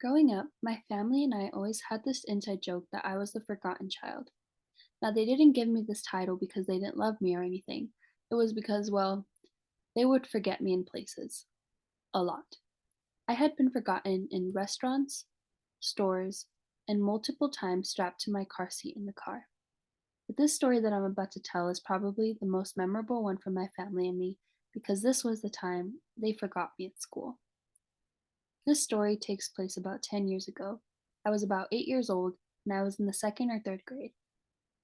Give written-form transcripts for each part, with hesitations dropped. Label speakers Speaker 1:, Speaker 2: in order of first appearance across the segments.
Speaker 1: Growing up, my family and I always had this inside joke that I was the forgotten child. Now, they didn't give me this title because they didn't love me or anything. It was because, well, they would forget me in places. A lot. I had been forgotten in restaurants, stores, and multiple times strapped to my car seat in the car. But this story that I'm about to tell is probably the most memorable one for my family and me because this was the time they forgot me at school. This story takes place about 10 years ago. I was about 8 years old and I was in the second or third grade.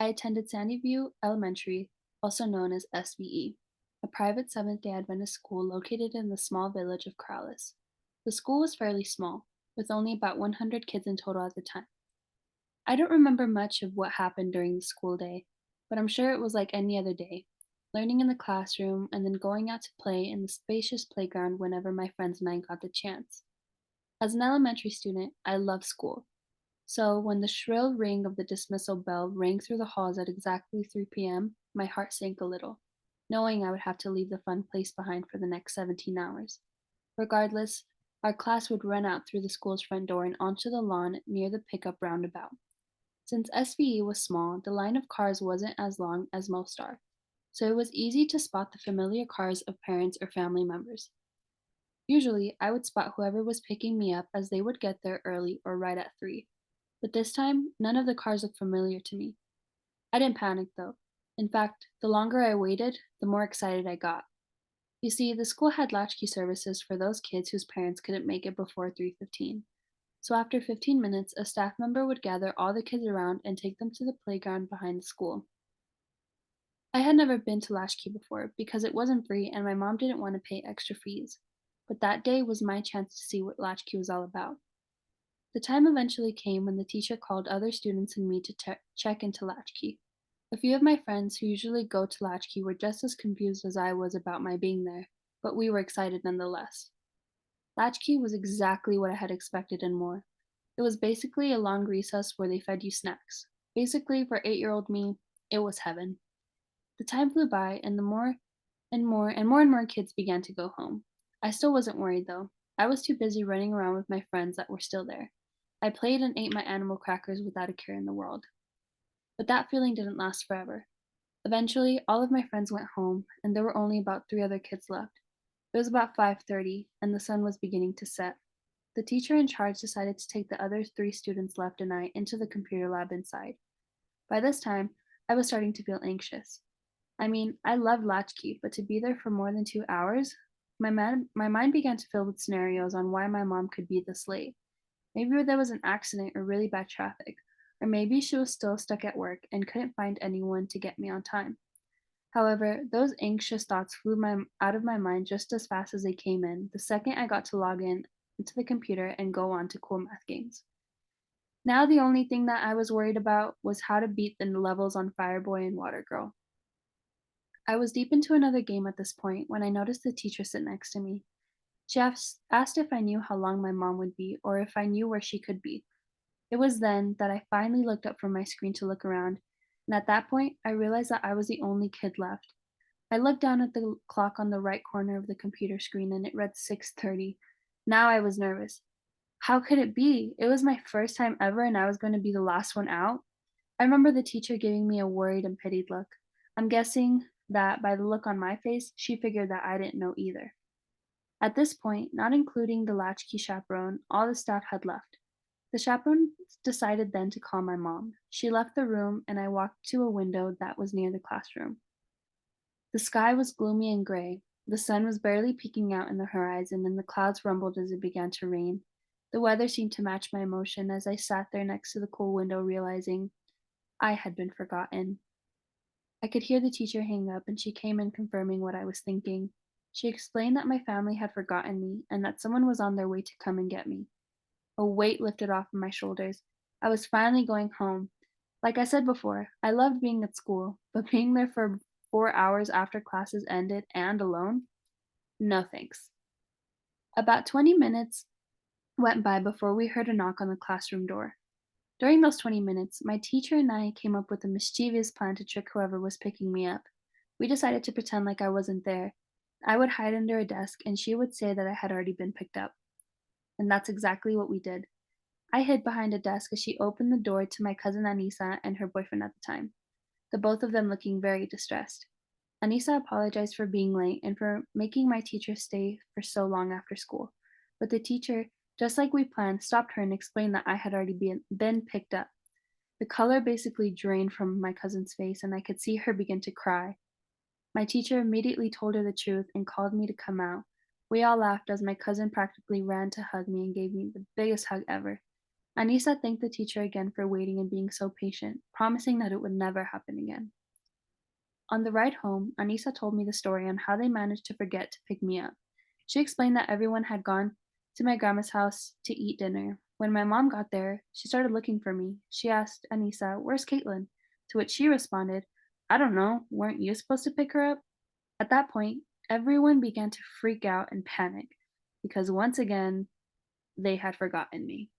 Speaker 1: I attended Sandy View Elementary, also known as SVE, a private Seventh day Adventist school located in the small village of Corrales. The school was fairly small, with only about 100 kids in total at the time. I don't remember much of what happened during the school day, but I'm sure it was like any other day, learning in the classroom and then going out to play in the spacious playground whenever my friends and I got the chance. As an elementary student, I loved school, so when the shrill ring of the dismissal bell rang through the halls at exactly 3 p.m., my heart sank a little, knowing I would have to leave the fun place behind for the next 17 hours. Regardless, our class would run out through the school's front door and onto the lawn near the pickup roundabout. Since SVE was small, the line of cars wasn't as long as most are, so it was easy to spot the familiar cars of parents or family members. Usually, I would spot whoever was picking me up as they would get there early or right at 3. But this time, none of the cars looked familiar to me. I didn't panic though. In fact, the longer I waited, the more excited I got. You see, the school had latchkey services for those kids whose parents couldn't make it before 3:15. So after 15 minutes, a staff member would gather all the kids around and take them to the playground behind the school. I had never been to Latchkey before because it wasn't free and my mom didn't want to pay extra fees. But that day was my chance to see what Latchkey was all about. The time eventually came when the teacher called other students and me to check into Latchkey. A few of my friends who usually go to Latchkey were just as confused as I was about my being there, but we were excited nonetheless. Latchkey was exactly what I had expected and more. It was basically a long recess where they fed you snacks. Basically, for 8-year-old me, it was heaven. The time flew by, and the more kids began to go home. I still wasn't worried though. I was too busy running around with my friends that were still there. I played and ate my animal crackers without a care in the world. But that feeling didn't last forever. Eventually, all of my friends went home, and there were only about 3 other kids left. It was about 5:30, and the sun was beginning to set. The teacher in charge decided to take the other 3 students left and I into the computer lab inside. By this time, I was starting to feel anxious. I mean, I loved Latchkey, but to be there for more than 2 hours? My mind began to fill with scenarios on why my mom could be this late. Maybe there was an accident or really bad traffic, or maybe she was still stuck at work and couldn't find anyone to get me on time. However, those anxious thoughts out of my mind just as fast as they came in the second I got to log in into the computer and go on to cool math games. Now the only thing that I was worried about was how to beat the levels on Fireboy and Water Girl. I was deep into another game at this point when I noticed the teacher sit next to me. She asked if I knew how long my mom would be or if I knew where she could be. It was then that I finally looked up from my screen to look around, and at that point, I realized that I was the only kid left. I looked down at the clock on the right corner of the computer screen and it read 6:30. Now I was nervous. How could it be? It was my first time ever and I was going to be the last one out. I remember the teacher giving me a worried and pitied look. I'm guessing that by the look on my face, she figured that I didn't know either. At this point, not including the latchkey chaperone, all the staff had left. The chaperone decided then to call my mom. She left the room and I walked to a window that was near the classroom. The sky was gloomy and gray. The sun was barely peeking out in the horizon and the clouds rumbled as it began to rain. The weather seemed to match my emotion as I sat there next to the cool window realizing I had been forgotten. I could hear the teacher hang up and she came in confirming what I was thinking. She explained that my family had forgotten me and that someone was on their way to come and get me. A weight lifted off of my shoulders. I was finally going home. Like I said before, I loved being at school, but being there for 4 hours after classes ended and alone? No thanks. About 20 minutes went by before we heard a knock on the classroom door. During those 20 minutes, my teacher and I came up with a mischievous plan to trick whoever was picking me up. We decided to pretend like I wasn't there. I would hide under a desk and she would say that I had already been picked up. And that's exactly what we did. I hid behind a desk as she opened the door to my cousin Anissa and her boyfriend at the time, the both of them looking very distressed. Anissa apologized for being late and for making my teacher stay for so long after school, but the teacher, just like we planned, stopped her and explained that I had already been picked up. The color basically drained from my cousin's face, and I could see her begin to cry. My teacher immediately told her the truth and called me to come out. We all laughed as my cousin practically ran to hug me and gave me the biggest hug ever. Anissa thanked the teacher again for waiting and being so patient, promising that it would never happen again. On the ride home, Anissa told me the story on how they managed to forget to pick me up. She explained that everyone had gone to my grandma's house to eat dinner. When my mom got there, she started looking for me. She asked Anissa, "Where's Caitlin?" To which she responded, "I don't know. Weren't you supposed to pick her up?" At that point, everyone began to freak out and panic because once again, they had forgotten me.